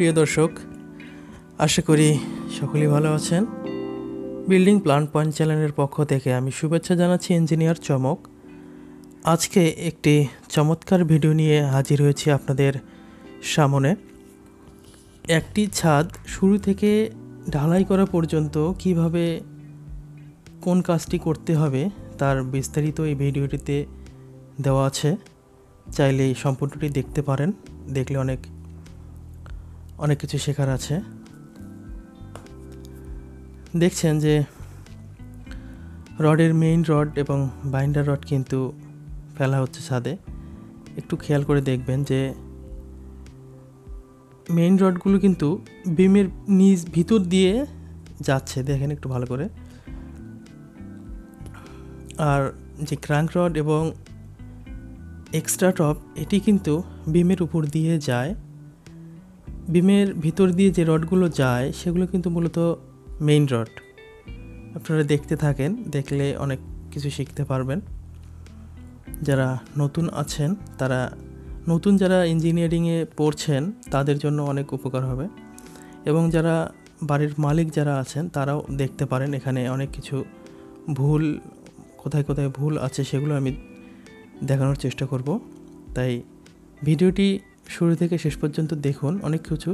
প্রিয় দর্শক, আশা করি সকলেই ভালো আছেন। বিল্ডিং প্ল্যান পয়েন্ট চ্যানেলের পক্ষ থেকে আমি শুভেচ্ছা জানাচ্ছি ইঞ্জিনিয়ার চমক। আজকে একটি চমৎকার ভিডিও নিয়ে হাজির হয়েছি আপনাদের সামনে। একটি ছাদ শুরু থেকে ঢালাই করা পর্যন্ত কিভাবে কোন কাজটি করতে হবে তার বিস্তারিত এই ভিডিওটিতে দেওয়া আছে। চাইলে এই সম্পূর্ণটি দেখতে পারেন, দেখলে অনেক কিছু শেখার আছে। দেখছেন যে রডের মেইন রড এবং বাইন্ডার রড কিন্তু ফেলা হচ্ছে ছাদে। একটু খেয়াল করে দেখবেন যে মেইন রডগুলো কিন্তু বিমের ভিতর দিয়ে যাচ্ছে, দেখেন একটু ভালো করে। আর যে ক্র্যাঙ্ক রড এবং এক্সট্রা টপ এটি কিন্তু বিমের উপর দিয়ে যায়। বিমের ভিতর দিয়ে যে রডগুলো যায় সেগুলো কিন্তু মূলত মেইন রড। আপনারা দেখতে থাকেন, দেখলে অনেক কিছু শিখতে পারবেন। যারা নতুন আছেন, যারা ইঞ্জিনিয়ারিংয়ে পড়ছেন তাদের জন্য অনেক উপকার হবে, এবং যারা বাড়ির মালিক যারা আছেন তারাও দেখতে পারেন। এখানে অনেক কিছু কোথায় ভুল আছে সেগুলো আমি দেখানোর চেষ্টা করব। তাই ভিডিওটি শুরু থেকে শেষ পর্যন্ত দেখুন, অনেক কিছু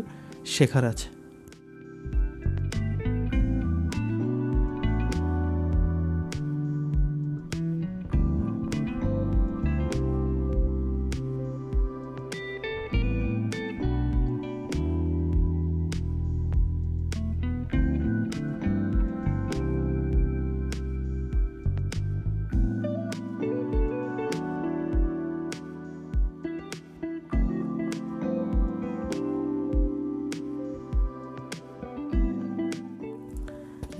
শেখার আছে।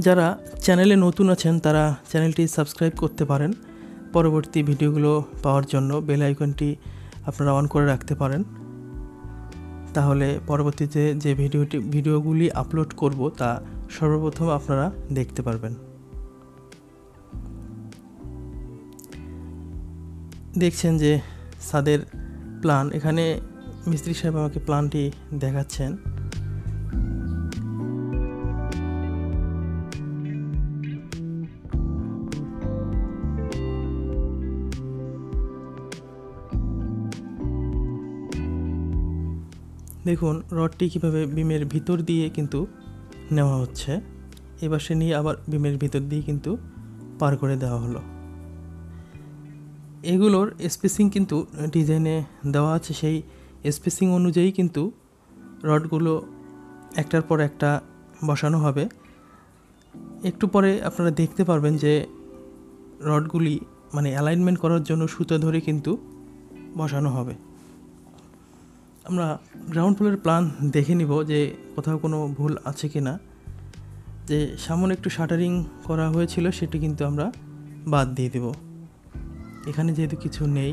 যারা চ্যানেলে নতুন আছেন তারা চ্যানেলটি সাবস্ক্রাইব করতে পারেন। পরবর্তী ভিডিওগুলো পাওয়ার জন্য বেল আইকনটি আপনারা অন করে রাখতে পারেন, তাহলে পরবর্তীতে যে ভিডিওগুলি আপলোড করব তা সর্বপ্রথম আপনারা দেখতে পারবেন। দেখছেন যে ছাদের প্ল্যান, এখানে মিস্ত্রি সাহেব আমাকে প্ল্যানটি দেখাচ্ছেন। দেখুন রডটি কীভাবে বিমের ভিতর দিয়ে কিন্তু নেওয়া হচ্ছে, এবার সে নিয়ে আবার বিমের ভিতর দিয়ে কিন্তু পার করে দেওয়া হলো। এগুলোর স্পেসিং কিন্তু ডিজাইনে দেওয়া আছে, সেই স্পেসিং অনুযায়ী কিন্তু রডগুলো একটার পর একটা বসানো হবে। একটু পরে আপনারা দেখতে পারবেন যে রডগুলি অ্যালাইনমেন্ট করার জন্য সুতো ধরে কিন্তু বসানো হবে। আমরা গ্রাউন্ড ফ্লোরের প্ল্যান দেখে নিব যে কোথাও কোনো ভুল আছে কি না। যে সামনে একটু শাটারিং করা হয়েছিল সেটি কিন্তু আমরা বাদ দিয়ে দেব, এখানে যেহেতু কিছু নেই।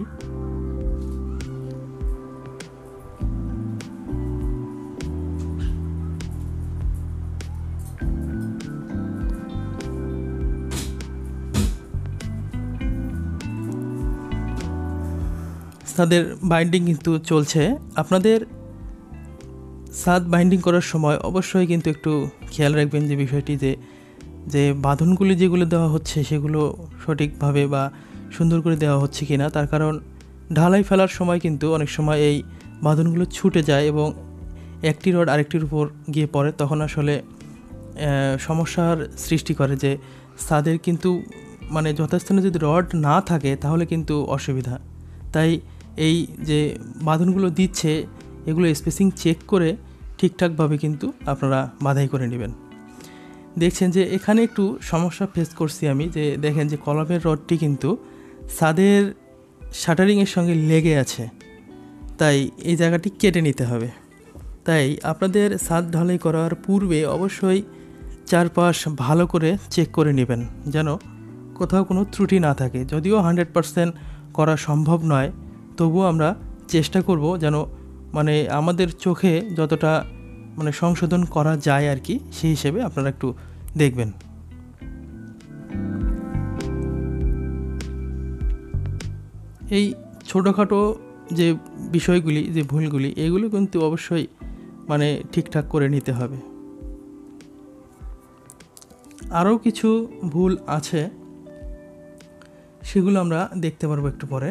ছাদের বাইন্ডিং কিন্তু চলছে। আপনাদের ছাদ বাইন্ডিং করার সময় অবশ্যই কিন্তু একটু খেয়াল রাখবেন যে বিষয়টি যে বাঁধনগুলি যেগুলো দেওয়া হচ্ছে সেগুলো সঠিকভাবে বা সুন্দর করে দেওয়া হচ্ছে কি না। তার কারণ ঢালাই ফেলার সময় কিন্তু অনেক সময় এই বাঁধনগুলো ছুটে যায় এবং একটি রড আরেকটির উপর গিয়ে পড়ে, তখন আসলে সমস্যার সৃষ্টি করে। যে ছাদের কিন্তু যথাস্থানে যদি রড না থাকে তাহলে কিন্তু অসুবিধা। তাই এই যে বাঁধনগুলো দিচ্ছে এগুলো স্পেসিং চেক করে ঠিকঠাকভাবে কিন্তু আপনারা বাঁধাই করে নেবেন। দেখছেন যে এখানে একটু সমস্যা ফেস করছি আমি, যে দেখেন যে কলামের রডটি কিন্তু ছাদের শাটারিংয়ের সঙ্গে লেগে আছে, তাই এই জায়গাটি কেটে নিতে হবে। তাই আপনাদের ছাদ ঢালাই করার পূর্বে অবশ্যই চারপাশ ভালো করে চেক করে নেবেন, যেন কোথাও কোনো ত্রুটি না থাকে। যদিও 100% করা সম্ভব নয়, তবুও আমরা চেষ্টা করব যেন আমাদের চোখে যতটা সংশোধন করা যায় আর কি, সেই হিসেবে আপনারা একটু দেখবেন। এই ছোটোখাটো যে বিষয়গুলি, যে ভুলগুলি, এগুলো কিন্তু অবশ্যই মানে ঠিকঠাক করে নিতে হবে। আরও কিছু ভুল আছে, সেগুলো আমরা দেখতে পারবো একটু পরে,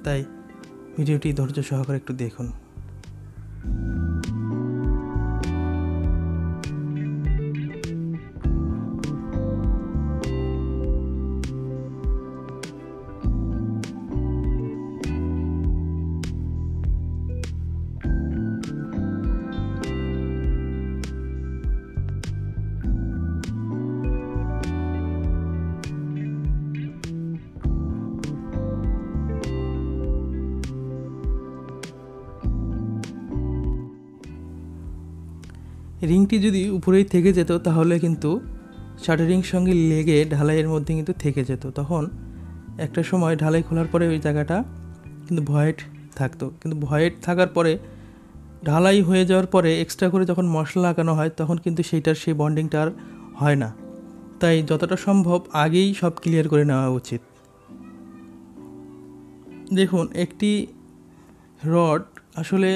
তাই ভিডিওটি ধৈর্য সহকারে একটু দেখুন। রিংটি যদি উপরেই থেকে যেত তাহলে কিন্তু শাটারিং সঙ্গে লেগে ঢালাইয়ের মধ্যে কিন্তু থেকে যেত, তখন একটা সময় ঢালাই খোলার পরে ওই জায়গাটা কিন্তু ভয়েড থাকতো। কিন্তু ভয়েড থাকার পরে ঢালাই হয়ে যাওয়ার পরে এক্সট্রা করে যখন মশলা লাগানো হয় তখন কিন্তু সেই বন্ডিংটা আর হয় না। তাই যতটা সম্ভব আগেই সব ক্লিয়ার করে নেওয়া উচিত। দেখুন, একটি রড আসলে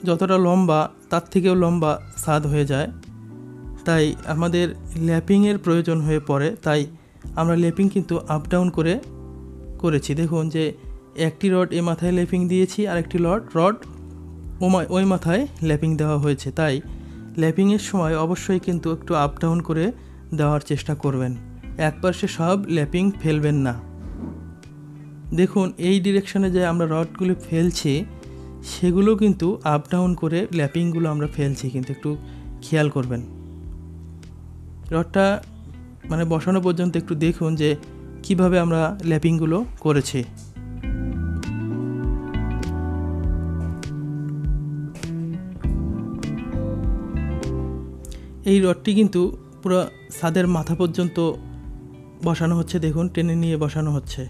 যতটা লম্বা তার থেকেও লম্বা ছাদ হয়ে যায়, তাই আমাদের ল্যাপিংয়ের প্রয়োজন হয়ে পড়ে। তাই আমরা ল্যাপিং কিন্তু আপ ডাউন করে করেছি। দেখুন যে একটি রড এ মাথায় ল্যাপিং দিয়েছি, আর একটি রড ওই মাথায় ল্যাপিং দেওয়া হয়েছে। তাই ল্যাপিংয়ের সময় অবশ্যই কিন্তু একটু আপ ডাউন করে দেওয়ার চেষ্টা করবেন, একবার সে সব ল্যাপিং ফেলবেন না। দেখুন এই ডিরেকশনে যে আমরা রডগুলো ফেলছি সেগুলো কিন্তু আপ ডাউন করে ল্যাপিংগুলো আমরা ফেলছি, কিন্তু একটু খেয়াল করবেন। রডটা মানে বসানো পর্যন্ত একটু দেখুন যে কিভাবে আমরা ল্যাপিংগুলো করেছি। এই রডটি কিন্তু পুরো ছাদের মাথা পর্যন্ত বসানো হচ্ছে, দেখুন টেনে নিয়ে বসানো হচ্ছে।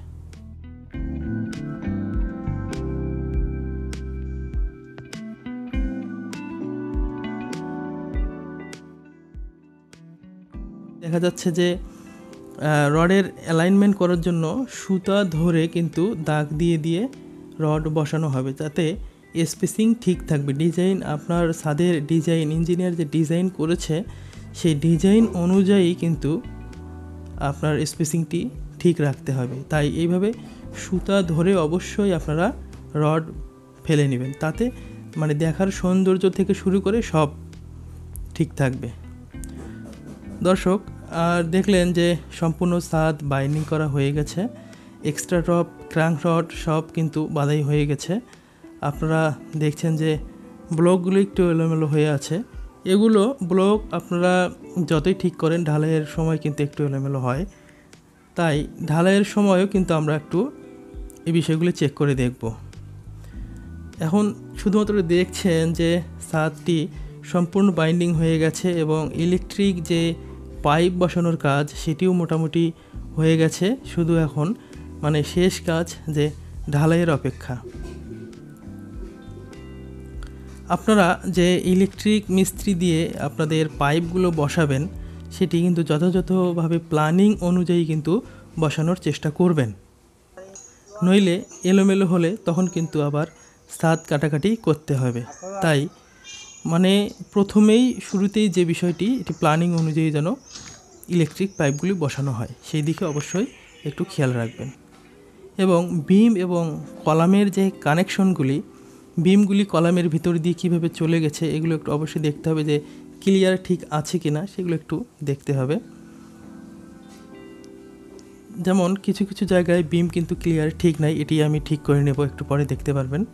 দেখা যাচ্ছে যে রডের অ্যালাইনমেন্ট করার জন্য সুতা ধরে কিন্তু দাগ দিয়ে দিয়ে রড বসানো হবে, যাতে স্পেসিং ঠিক থাকবে। ডিজাইন আপনার ছাদের ডিজাইন ইঞ্জিনিয়ার যে ডিজাইন করেছে সেই ডিজাইন অনুযায়ী কিন্তু আপনার স্পেসিংটি ঠিক রাখতে হবে। তাই এইভাবে সুতা ধরে অবশ্যই আপনারা রড ফেলে নেবেন, তাতে মানে দেখার সৌন্দর্য থেকে শুরু করে সব ঠিক থাকবে। দর্শক, আর দেখলেন যে সম্পূর্ণ ছাদ বাইন্ডিং করা হয়ে গেছে, এক্সট্রা টপ ক্র্যাঙ্ক রড সব কিন্তু বাঁধাই হয়ে গেছে। আপনারা দেখছেন যে ব্লকগুলো একটু এলোমেলো হয়ে আছে। এগুলো ব্লক আপনারা যতই ঠিক করেন ঢালাইয়ের সময় কিন্তু একটু এলোমেলো হয়, তাই ঢালাইয়ের সময়ও কিন্তু আমরা একটু এই বিষয়গুলো চেক করে দেখব। এখন শুধুমাত্র দেখছেন যে ছাদটি সম্পূর্ণ বাইন্ডিং হয়ে গেছে এবং ইলেকট্রিক যে পাইপ বসানোর কাজ সেটিও মোটামুটি হয়ে গেছে। শুধু এখন মানে শেষ কাজ যে ঢালাইয়ের অপেক্ষা। আপনারা যে ইলেকট্রিক মিস্ত্রি দিয়ে আপনাদের পাইপগুলো বসাবেন সেটি কিন্তু যথাযথভাবে প্ল্যানিং অনুযায়ী কিন্তু বসানোর চেষ্টা করবেন, নইলে এলোমেলো হলে তখন কিন্তু আবার ছাদ কাটাকাটি করতে হবে। তাই মানে প্রথমেই শুরুতেই যে বিষয়টি এটি প্ল্যানিং অনুযায়ী যেন ইলেকট্রিক পাইপগুলি বসানো হয় সেই দিকে অবশ্যই একটু খেয়াল রাখবেন। এবং বিম এবং কলামের যে কানেকশনগুলি, বিমগুলি কলামের ভিতর দিয়ে কীভাবে চলে গেছে এগুলো একটু অবশ্যই দেখতে হবে যে ক্লিয়ার ঠিক আছে কিনা, সেগুলো একটু দেখতে হবে। যেমন কিছু কিছু জায়গায় বিম কিন্তু ক্লিয়ার ঠিক নাই, এটি আমি ঠিক করে নেব, একটু পরে দেখতে পারবেন।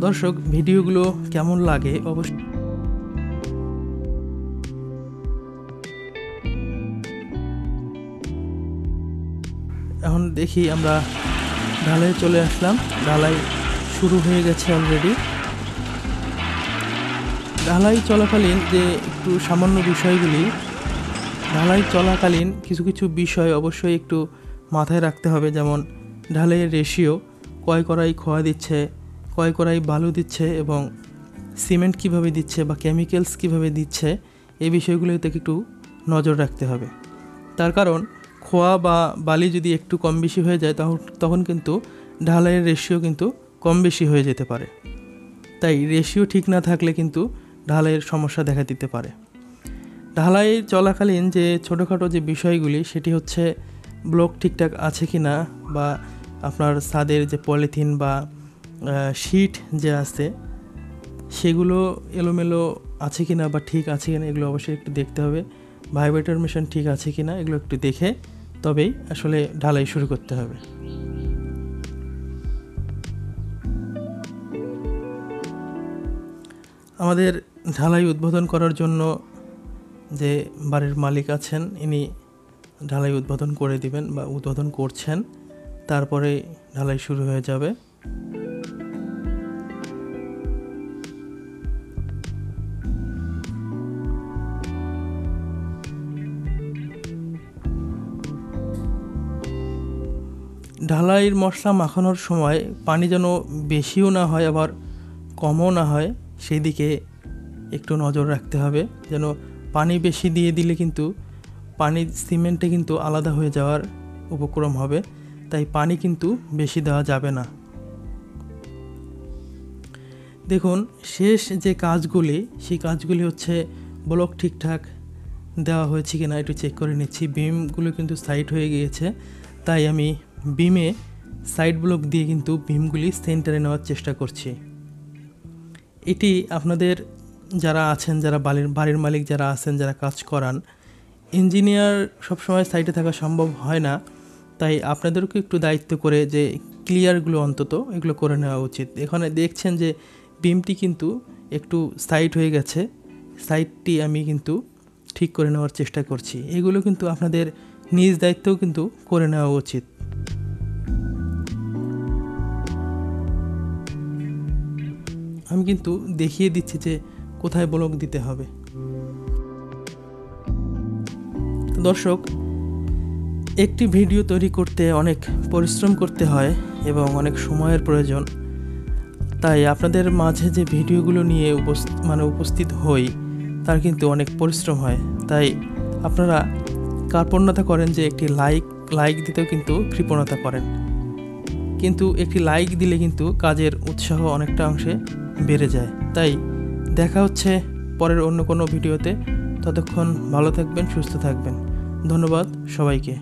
দর্শক, ভিডিওগুলো কেমন লাগে অবশ্যই এখন দেখি। আমরা ঢালাই চলে আসলাম, ঢালাই শুরু হয়ে গেছে অলরেডি। ঢালাই চলাকালীন যে একটু সামান্য বিষয়গুলি, ঢালাই চলাকালীন কিছু কিছু বিষয় অবশ্যই একটু মাথায় রাখতে হবে। যেমন ঢালাইয়ের রেশিও কয় কড়াই খোয়া দিচ্ছে, কয় কড়াই বালু দিচ্ছে এবং সিমেন্ট কিভাবে দিচ্ছে বা কেমিক্যালস কিভাবে দিচ্ছে, এই বিষয়গুলোতে একটু নজর রাখতে হবে। তার কারণ খোয়া বা বালি যদি একটু কম বেশি হয়ে যায় তখন কিন্তু ঢালাইয়ের রেশিও কিন্তু কম বেশি হয়ে যেতে পারে। তাই রেশিও ঠিক না থাকলে কিন্তু ঢালাইয়ের সমস্যা দেখা দিতে পারে। ঢালাই চলাকালীন যে ছোটোখাটো যে বিষয়গুলি, সেটি হচ্ছে ব্লক ঠিকঠাক আছে কি না, বা আপনার ছাদের যে পলিথিন বা শিট যে আছে সেগুলো এলোমেলো আছে কি না বা ঠিক আছে কি না, এগুলো অবশ্যই একটু দেখতে হবে। ভাইব্রেটর মেশিন ঠিক আছে কি না, এগুলো একটু দেখে তবেই আসলে ঢালাই শুরু করতে হবে। আমাদের ঢালাই উদ্বোধন করার জন্য যে বাড়ির মালিক আছেন, ইনি ঢালাই উদ্বোধন করে দিবেন বা উদ্বোধন করছেন, তারপরে ঢালাই শুরু হয়ে যাবে। ঢালাইয়ের মশলা মাখানোর সময় পানি যেন বেশিও না হয় আবার কমও না হয়, সেই দিকে একটু নজর রাখতে হবে। যেন পানি বেশি দিয়ে দিলে কিন্তু পানি সিমেন্টে কিন্তু আলাদা হয়ে যাওয়ার উপক্রম হবে, তাই পানি কিন্তু বেশি দেওয়া যাবে না। দেখুন, শেষ যে কাজগুলি, সেই কাজগুলি হচ্ছে ব্লক ঠিকঠাক দেওয়া হয়েছে কিনা একটু চেক করে নিচ্ছি। বিমগুলো কিন্তু সাইড হয়ে গিয়েছে, তাই আমি বিমে সাইড ব্লক দিয়ে কিন্তু বিমগুলি সেন্টারে নেওয়ার চেষ্টা করছি। এটি আপনাদের যারা আছেন, যারা বাড়ির মালিক যারা আছেন, যারা কাজ করান, ইঞ্জিনিয়ার সবসময় সাইডে থাকা সম্ভব হয় না, তাই আপনাদেরকে একটু দায়িত্ব করে যে ক্লিয়ারগুলো অন্তত এগুলো করে নেওয়া উচিত। এখানে দেখছেন যে বিমটি কিন্তু একটু সাইড হয়ে গেছে, সাইডটি আমি কিন্তু ঠিক করে নেওয়ার চেষ্টা করছি। এগুলো কিন্তু আপনাদের নিজ দায়িত্বও কিন্তু করে নেওয়া উচিত। আমি কিন্তু দেখিয়ে দিচ্ছি যে কোথায় ব্লক দিতে হবে। দর্শক, একটি ভিডিও তৈরি করতে অনেক পরিশ্রম করতে হয় এবং অনেক সময়ের প্রয়োজন, তাই আপনাদের মাঝে যে ভিডিওগুলো নিয়ে উপস্থিত হই তার কিন্তু অনেক পরিশ্রম হয়। তাই আপনারা কার্পণ্যতা করেন যে একটি লাইক দিতেও কিন্তু কৃপণতা করেন, কিন্তু একটি লাইক দিলে কিন্তু কাজের উৎসাহ অনেকটা অংশে বেড়ে যায়। তাই দেখা হচ্ছে পরের অন্য কোনো ভিডিওতে। ততক্ষণ ভালো থাকবেন, সুস্থ থাকবেন। ধন্যবাদ সবাইকে।